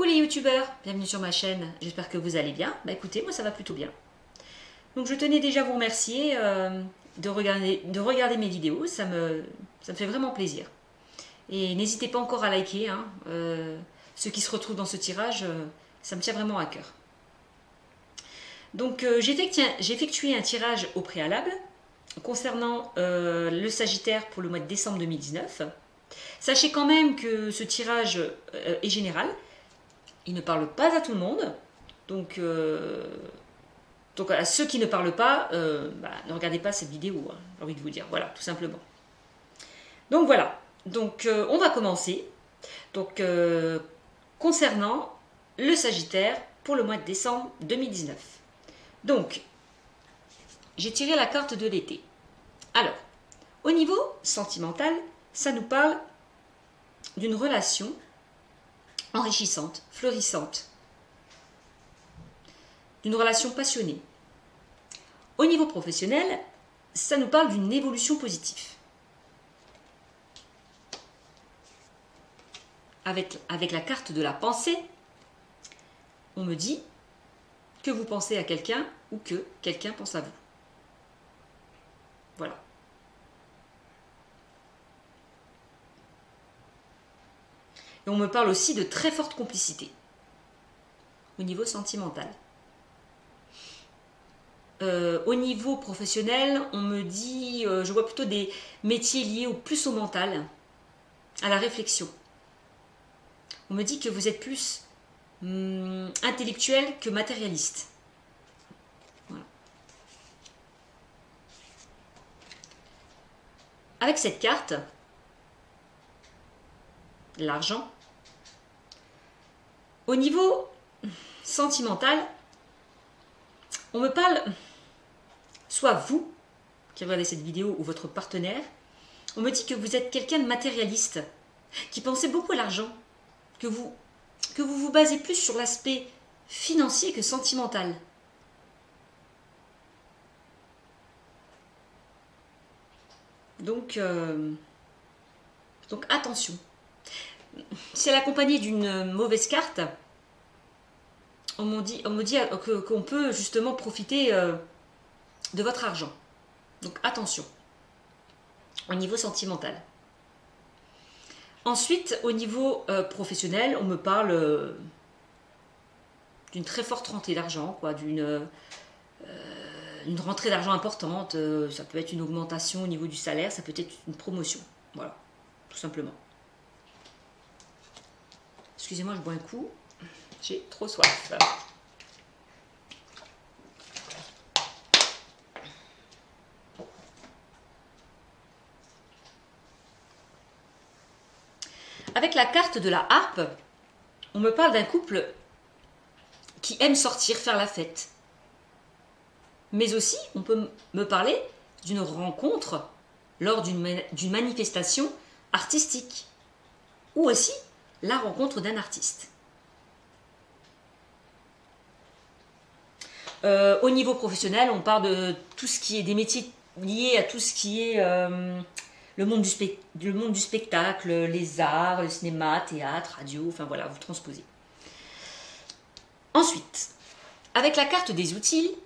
les youtubeurs, bienvenue sur ma chaîne, j'espère que vous allez bien. Bah écoutez, moi ça va plutôt bien. Donc je tenais déjà à vous remercier de regarder mes vidéos, ça me fait vraiment plaisir. Et n'hésitez pas encore à liker, hein, ceux qui se retrouvent dans ce tirage, ça me tient vraiment à cœur. Donc j'ai effectué un tirage au préalable concernant le Sagittaire pour le mois de décembre 2019. Sachez quand même que ce tirage est général, il ne parle pas à tout le monde, donc à ceux qui ne parlent pas, ne regardez pas cette vidéo, hein, j'ai envie de vous dire, voilà, tout simplement. Donc voilà, donc on va commencer. Donc concernant le Sagittaire pour le mois de décembre 2019. Donc, j'ai tiré la carte de l'été. Alors, au niveau sentimental, ça nous parle d'une relation enrichissante, fleurissante, d'une relation passionnée. Au niveau professionnel, ça nous parle d'une évolution positive. Avec la carte de la pensée, on me dit que vous pensez à quelqu'un ou que quelqu'un pense à vous. Voilà. Et on me parle aussi de très forte complicité au niveau sentimental. Au niveau professionnel, on me dit, je vois plutôt des métiers liés plus au mental, à la réflexion. On me dit que vous êtes plus intellectuel que matérialiste. Voilà. Avec cette carte, l'argent, au niveau sentimental, on me parle, soit vous qui regardez cette vidéo ou votre partenaire, on me dit que vous êtes quelqu'un de matérialiste, qui pensez beaucoup à l'argent, que vous vous basez plus sur l'aspect financier que sentimental. Donc attention. Si elle est accompagnée d'une mauvaise carte, on me dit qu'on peut justement profiter de votre argent. Donc attention, au niveau sentimental. Ensuite, au niveau professionnel, on me parle d'une très forte rentrée d'argent, d'une rentrée d'argent importante. Ça peut être une augmentation au niveau du salaire, ça peut être une promotion. Voilà, tout simplement. Excusez-moi, je bois un coup. J'ai trop soif. Avec la carte de la harpe, on me parle d'un couple qui aime sortir, faire la fête. Mais aussi, on peut me parler d'une rencontre lors d'une manifestation artistique. Ou aussi, la rencontre d'un artiste. Au niveau professionnel, on parle de tout ce qui est des métiers liés à tout ce qui est le monde du spectacle, les arts, le cinéma, théâtre, radio, enfin voilà, vous transposez. Ensuite, avec la carte des outils,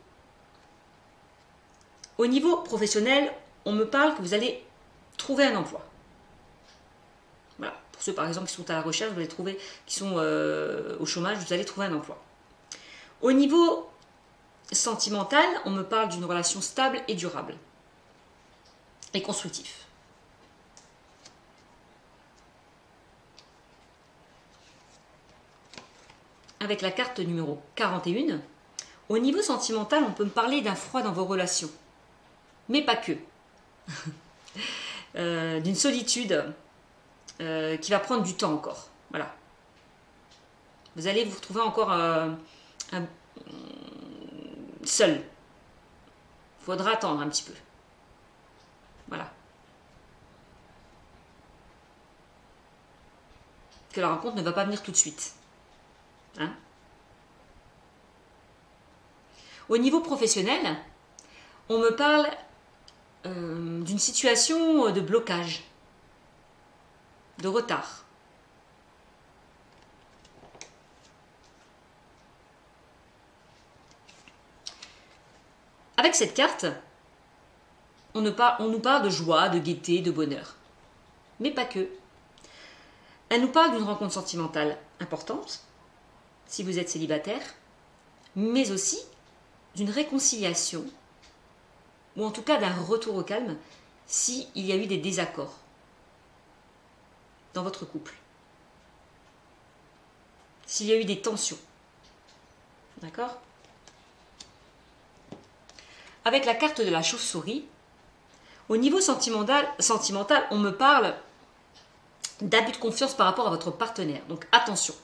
au niveau professionnel, on me parle que vous allez trouver un emploi. Voilà, pour ceux par exemple qui sont à la recherche, vous allez trouver, qui sont au chômage, vous allez trouver un emploi. Au niveau sentimental, on me parle d'une relation stable et durable et constructive. Avec la carte numéro 41, au niveau sentimental, on peut me parler d'un froid dans vos relations, mais pas que. D'une solitude qui va prendre du temps encore. Voilà. Vous allez vous retrouver encore seul. Il faudra attendre un petit peu. Voilà. Que la rencontre ne va pas venir tout de suite. Hein? Au niveau professionnel, on me parle d'une situation de blocage, de retard. Avec cette carte, on nous parle de joie, de gaieté, de bonheur. Mais pas que. Elle nous parle d'une rencontre sentimentale importante, si vous êtes célibataire, mais aussi d'une réconciliation, ou en tout cas d'un retour au calme, s'il y a eu des désaccords dans votre couple. S'il y a eu des tensions. D'accord? Avec la carte de la chauve-souris, au niveau sentimental, on me parle d'abus de confiance par rapport à votre partenaire. Donc attention.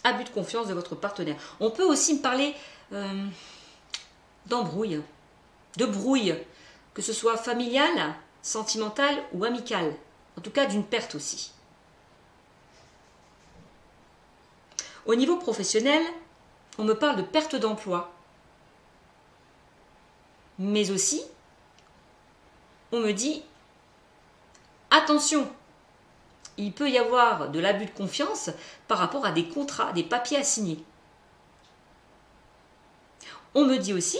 Abus de confiance de votre partenaire. On peut aussi me parler d'embrouille, de brouille, que ce soit familiale, sentimentale ou amicale. En tout cas, d'une perte aussi. Au niveau professionnel, on me parle de perte d'emploi. Mais aussi, on me dit, attention, il peut y avoir de l'abus de confiance par rapport à des contrats, des papiers à signer. On me dit aussi,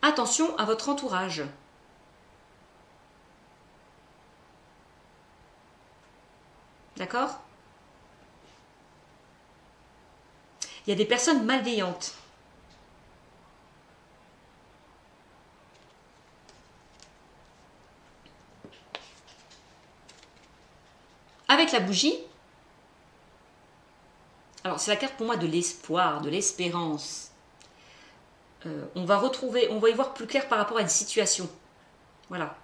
attention à votre entourage. D'accord? Il y a des personnes malveillantes. Avec la bougie, alors c'est la carte pour moi de l'espoir, de l'espérance. On va y voir plus clair par rapport à une situation. Voilà.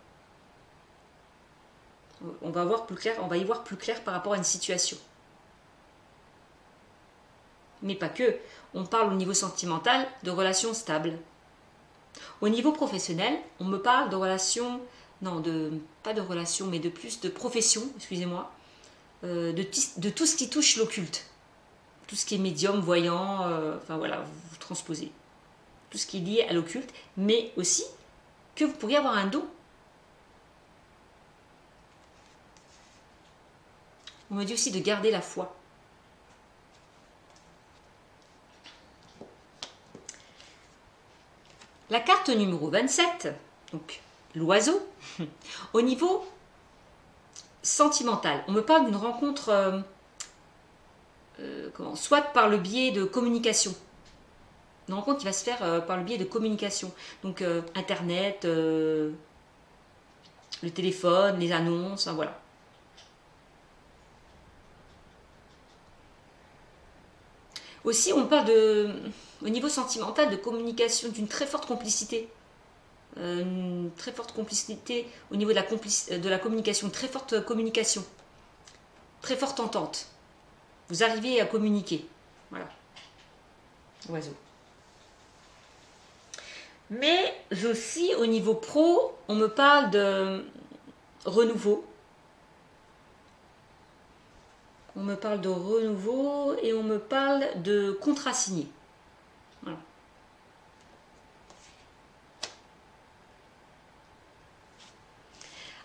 On va y voir plus clair par rapport à une situation. Mais pas que. On parle au niveau sentimental de relations stables. Au niveau professionnel, on me parle de relations, pas de relations, mais de plus de profession, excusez-moi, de tout ce qui touche l'occulte. Tout ce qui est médium, voyant, enfin voilà, vous transposez. Tout ce qui est lié à l'occulte, mais aussi que vous pourriez avoir un don. On me dit aussi de garder la foi. La carte numéro 27, donc l'oiseau, au niveau sentimental, on me parle d'une rencontre, soit par le biais de communication. Une rencontre qui va se faire par le biais de communication. Donc Internet, le téléphone, les annonces, hein, voilà. Aussi, on parle au niveau sentimental de communication, d'une très forte complicité. Une très forte complicité au niveau de la communication, très forte communication, très forte entente. Vous arrivez à communiquer. Voilà. Oiseau. Mais aussi au niveau pro, on me parle de renouveau. On me parle de renouveau et on me parle de contrat signé. Voilà.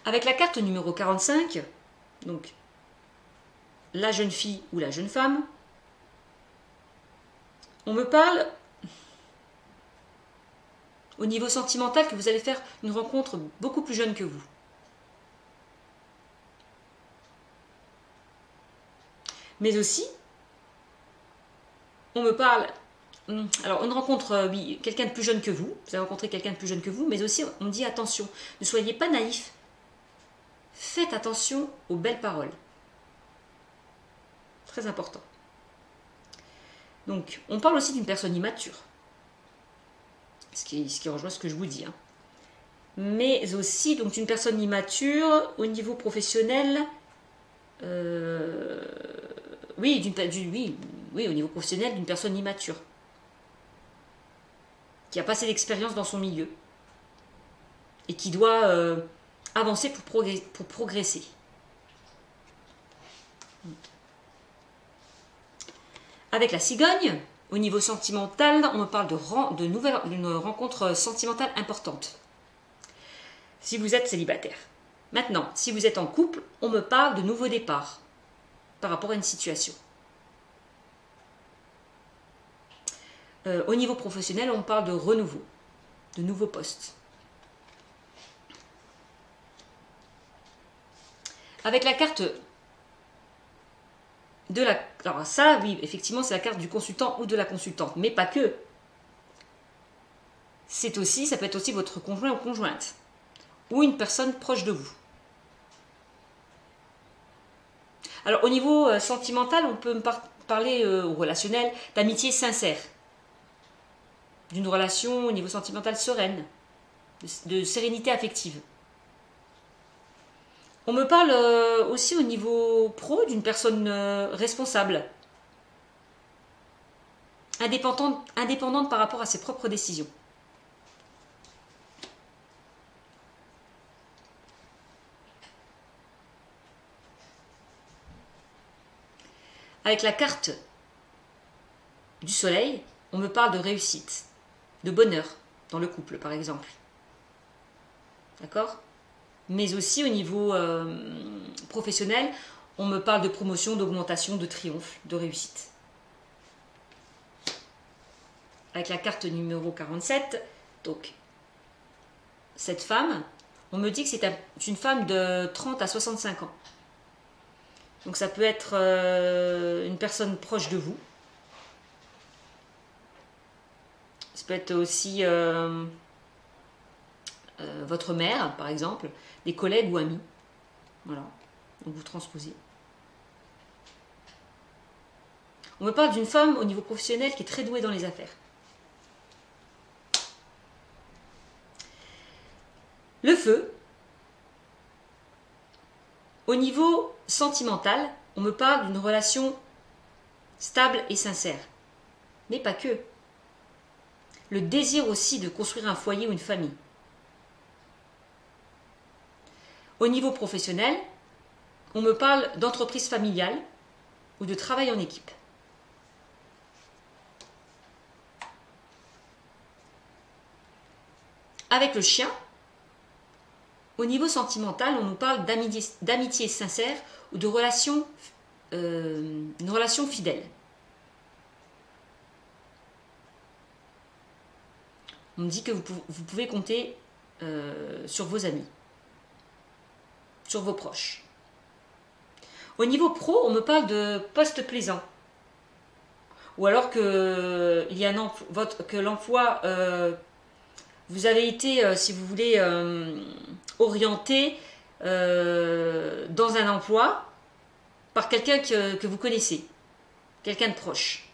Avec la carte numéro 45, donc la jeune fille ou la jeune femme, on me parle au niveau sentimental que vous allez faire une rencontre beaucoup plus jeune que vous. Mais aussi, on me parle, alors une rencontre, oui, quelqu'un de plus jeune que vous allez rencontrer quelqu'un de plus jeune que vous, mais aussi on me dit attention, ne soyez pas naïf, faites attention aux belles paroles. Très important. Donc, on parle aussi d'une personne immature, ce qui rejoint ce que je vous dis. Hein. Mais aussi, donc, une personne immature au niveau professionnel, oui, au niveau professionnel, d'une personne immature, qui a pas assez d'expérience dans son milieu, et qui doit avancer pour progresser. Avec la cigogne, au niveau sentimental, on me parle d'une rencontre sentimentale importante. Si vous êtes célibataire. Maintenant, si vous êtes en couple, on me parle de nouveaux départs par rapport à une situation. Au niveau professionnel, on parle de renouveau, de nouveaux postes. Avec la carte de la... Alors ça, oui, effectivement, c'est la carte du consultant ou de la consultante, mais pas que. C'est aussi, ça peut être aussi votre conjoint ou conjointe, ou une personne proche de vous. Alors au niveau sentimental, on peut parler au relationnel d'amitié sincère, d'une relation au niveau sentimental sereine, de sérénité affective. On me parle aussi au niveau pro d'une personne responsable, indépendante par rapport à ses propres décisions. Avec la carte du soleil, on me parle de réussite, de bonheur dans le couple par exemple. D'accord ? Mais aussi au niveau professionnel, on me parle de promotion, d'augmentation, de triomphe, de réussite. Avec la carte numéro 47, donc cette femme, on me dit que c'est une femme de 30 à 65 ans. Donc ça peut être une personne proche de vous. Ça peut être aussi votre mère, par exemple, des collègues ou amis. Voilà, donc vous transposez. On me parle d'une femme au niveau professionnel qui est très douée dans les affaires. Le feu. Au niveau sentimental, on me parle d'une relation stable et sincère. Mais pas que. Le désir aussi de construire un foyer ou une famille. Au niveau professionnel, on me parle d'entreprise familiale ou de travail en équipe. Avec le chien, au niveau sentimental, on nous parle d'amitié sincère ou de une relation fidèle. On me dit que vous pouvez compter sur vos amis, sur vos proches. Au niveau pro, on me parle de poste plaisant. Ou alors que l'emploi, vous avez été, si vous voulez, orienté dans un emploi par quelqu'un que vous connaissez, quelqu'un de proche.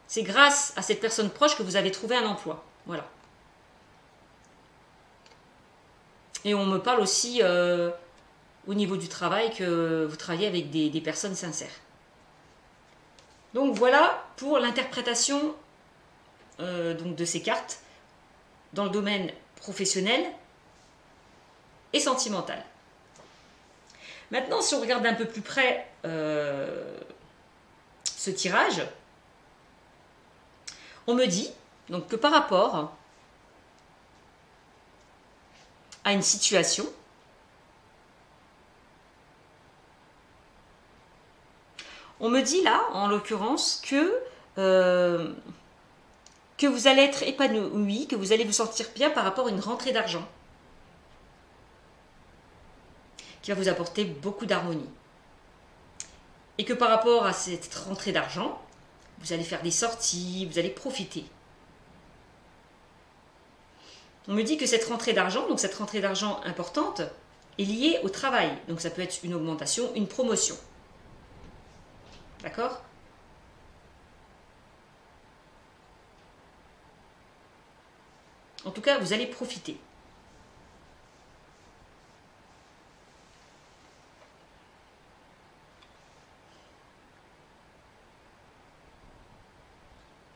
C'est grâce à cette personne proche que vous avez trouvé un emploi. Voilà. Et on me parle aussi au niveau du travail que vous travaillez avec des personnes sincères. Donc voilà pour l'interprétation donc de ces cartes dans le domaine professionnel et sentimental. Maintenant, si on regarde d'un peu plus près ce tirage, on me dit donc que par rapport à une situation, on me dit là, en l'occurrence, que vous allez être épanoui, que vous allez vous sentir bien par rapport à une rentrée d'argent qui va vous apporter beaucoup d'harmonie. Et que par rapport à cette rentrée d'argent, vous allez faire des sorties, vous allez profiter. On me dit que cette rentrée d'argent, donc cette rentrée d'argent importante, est liée au travail. Donc ça peut être une augmentation, une promotion. D'accord ? En tout cas, vous allez profiter.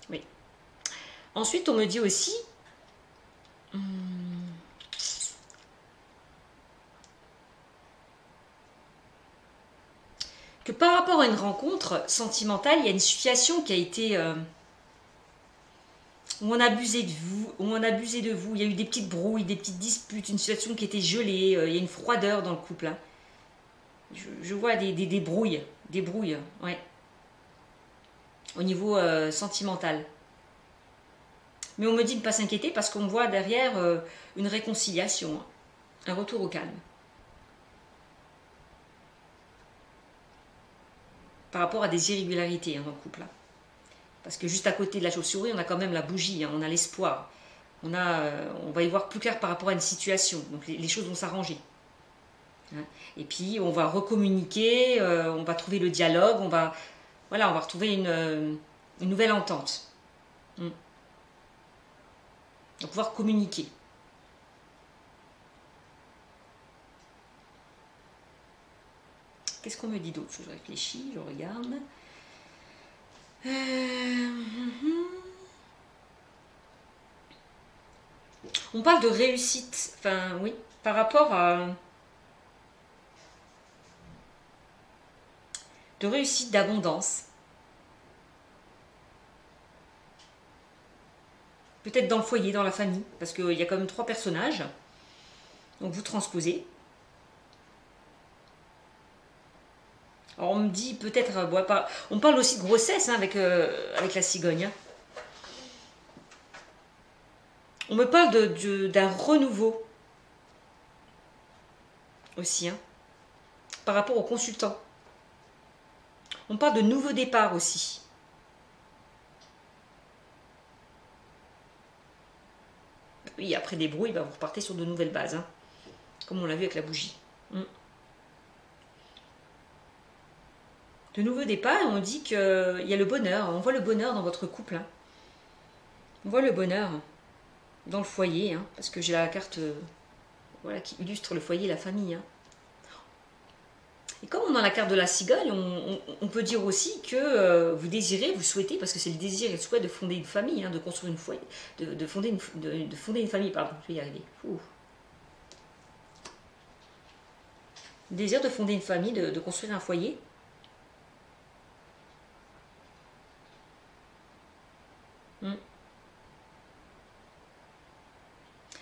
Oui. Ensuite, on me dit aussi que par rapport à une rencontre sentimentale, il y a une situation qui a été où on a abusé de vous, il y a eu des petites brouilles, des petites disputes, une situation qui était gelée, il y a une froideur dans le couple. Hein. Je vois des brouilles, ouais, au niveau sentimental. Mais on me dit de ne pas s'inquiéter parce qu'on voit derrière une réconciliation, hein, un retour au calme. Par rapport à des irrégularités, hein, dans le couple. Hein. Parce que juste à côté de la chauve-souris, on a quand même la bougie, hein, on a l'espoir. On va y voir plus clair par rapport à une situation. Donc les choses vont s'arranger. Hein. Et puis on va recommuniquer, on va trouver le dialogue, on va retrouver une nouvelle entente. On va pouvoir communiquer. Qu'est-ce qu'on me dit d'autre? Je réfléchis, je regarde. On parle de réussite, enfin oui, par rapport à... de réussite, d'abondance. Peut-être dans le foyer, dans la famille, parce qu'il y a quand même 3 personnages. Donc vous transposez. Alors on me dit peut-être... on parle aussi de grossesse, hein, avec la cigogne. Hein. On me parle d'un renouveau aussi, hein, par rapport aux consultants. On parle de nouveau départ aussi. Oui, après des brouilles, vous repartez sur de nouvelles bases, hein, comme on l'a vu avec la bougie. De nouveau départ, on dit qu'il y a le bonheur. On voit le bonheur dans votre couple. Hein. On voit le bonheur dans le foyer, hein, parce que j'ai la carte qui illustre le foyer et la famille. Hein. Et comme on a la carte de la cigogne, on peut dire aussi que vous désirez, vous souhaitez, parce que c'est le désir et le souhait de fonder une famille, hein, de construire une foyer, de fonder une famille, pardon, je vais y arriver. Le désir de fonder une famille, de construire un foyer.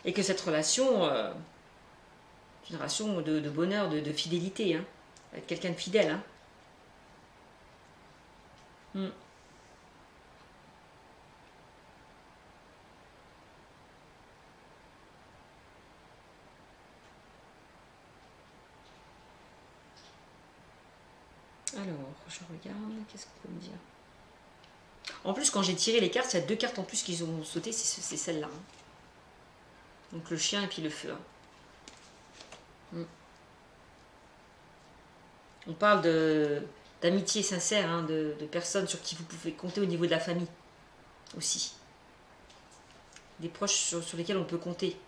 Et que cette relation, c'est une relation de bonheur, de fidélité, hein, avec quelqu'un de fidèle. Hein. Alors, je regarde, qu'est-ce qu'on peut me dire? En plus, quand j'ai tiré les cartes, il y a 2 cartes en plus qui ont sauté, c'est celle-là. Hein. Donc le chien et puis le feu. Hein. On parle d'amitié sincère, hein, de personnes sur qui vous pouvez compter au niveau de la famille aussi. Des proches sur lesquels on peut compter,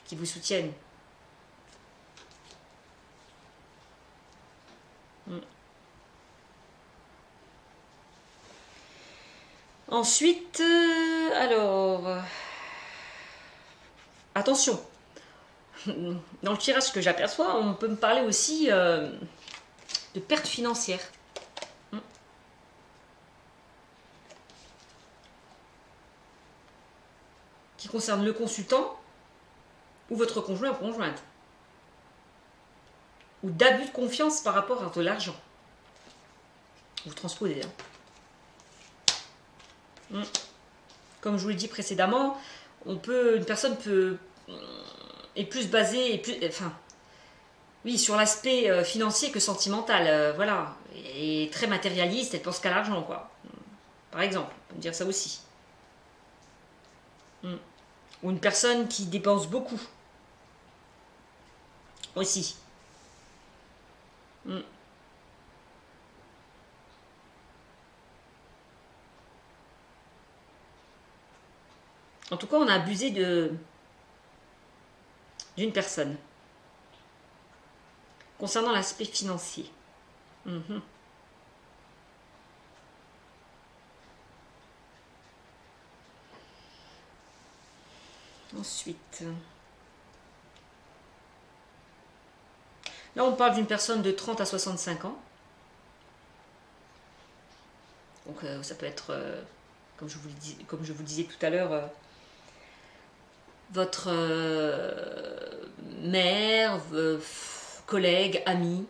qui vous soutiennent. Ensuite, attention, dans le tirage que j'aperçois, on peut me parler aussi de pertes financières. Qui concerne le consultant ou votre conjoint ou conjointe. Ou d'abus de confiance par rapport à de l'argent. Vous transposez. Hein. Comme je vous l'ai dit précédemment, une personne est plus basée, sur l'aspect financier que sentimental, voilà, et très matérialiste, elle pense qu'à l'argent, quoi. Par exemple, on peut dire ça aussi. Ou une personne qui dépense beaucoup, aussi. En tout cas, on a abusé d'une personne. Concernant l'aspect financier. Ensuite. Là, on parle d'une personne de 30 à 65 ans. Donc, ça peut être, comme je vous le disais tout à l'heure, votre mère, collègue, ami,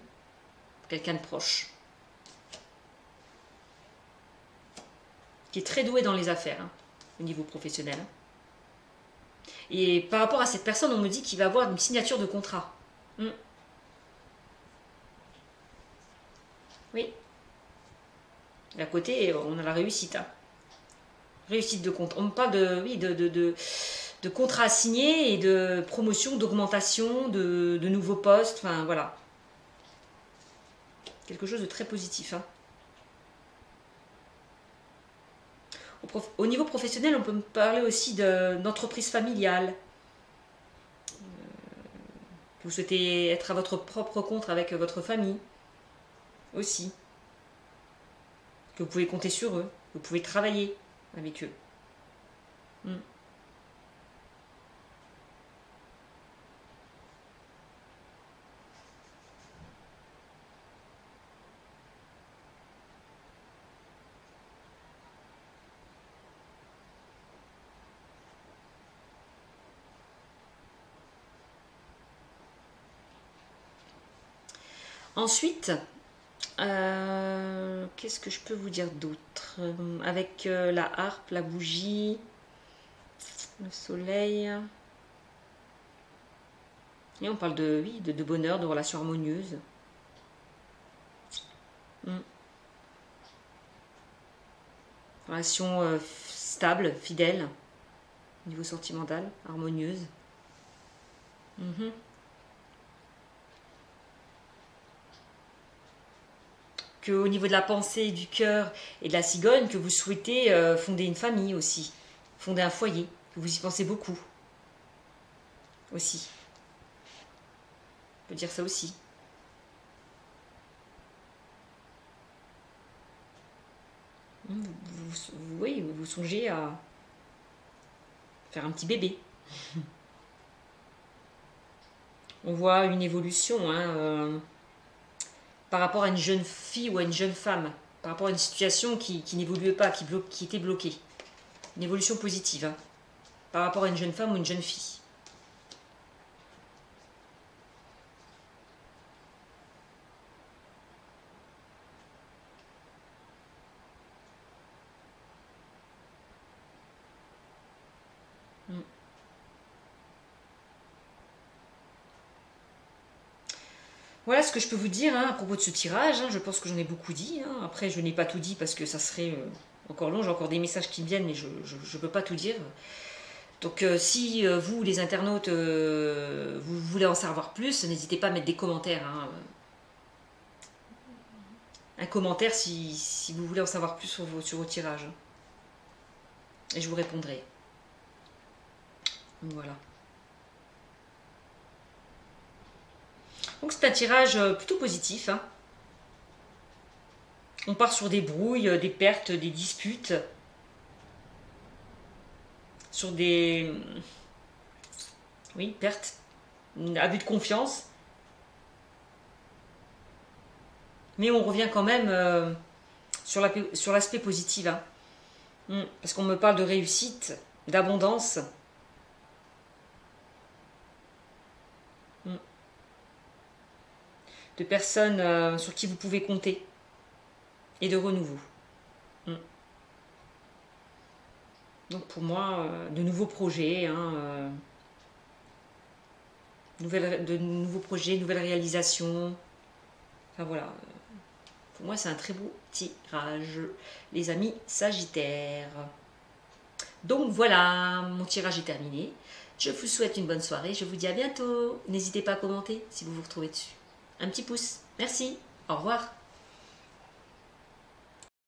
quelqu'un de proche, qui est très doué dans les affaires, hein, au niveau professionnel. Et par rapport à cette personne, on me dit qu'il va avoir une signature de contrat. Hmm. Oui. Et à côté, on a la réussite. Hein. Réussite de contrat. On me parle de, oui, de contrats signés et de promotion, d'augmentation, de nouveaux postes. Enfin, voilà. Quelque chose de très positif. Hein. Au niveau professionnel, on peut me parler aussi d'entreprise familiale. Vous souhaitez être à votre propre compte avec votre famille aussi. Que vous pouvez compter sur eux. Vous pouvez travailler avec eux. Hmm. Ensuite, qu'est-ce que je peux vous dire d'autre? Avec la harpe, la bougie, le soleil. Et on parle de, oui, de bonheur, de relations harmonieuses. Mm. Relations stables, fidèles, au niveau sentimental, harmonieuses. Mhm. Que au niveau de la pensée, du cœur et de la cigogne, que vous souhaitez fonder une famille aussi, fonder un foyer, que vous y pensez beaucoup aussi. On peut dire ça aussi. Oui, vous songez à faire un petit bébé. On voit une évolution hein, par rapport à une jeune fille ou à une jeune femme, par rapport à une situation qui n'évoluait pas, qui était bloquée. Une évolution positive hein, par rapport à une jeune femme ou une jeune fille. Mm. Voilà ce que je peux vous dire hein, à propos de ce tirage. Hein. Je pense que j'en ai beaucoup dit. Hein. Après, je n'ai pas tout dit parce que ça serait encore long. J'ai encore des messages qui me viennent, mais je ne peux pas tout dire. Donc, si vous, les internautes, vous voulez en savoir plus, n'hésitez pas à mettre des commentaires. Hein. Un commentaire si vous voulez en savoir plus sur vos tirages. Et je vous répondrai. Donc, voilà. Donc c'est un tirage plutôt positif. Hein. On part sur des brouilles, des pertes, des disputes, sur des oui, pertes, abus de confiance. Mais on revient quand même sur l'aspect positif. Hein. Parce qu'on me parle de réussite, d'abondance. De personnes sur qui vous pouvez compter. Et de renouveau. Donc pour moi, de nouveaux projets, hein, de nouveaux projets, nouvelles réalisations. Enfin voilà. Pour moi, c'est un très beau tirage, les amis Sagittaires. Donc voilà, mon tirage est terminé. Je vous souhaite une bonne soirée. Je vous dis à bientôt. N'hésitez pas à commenter si vous vous retrouvez dessus. Un petit pouce. Merci. Au revoir.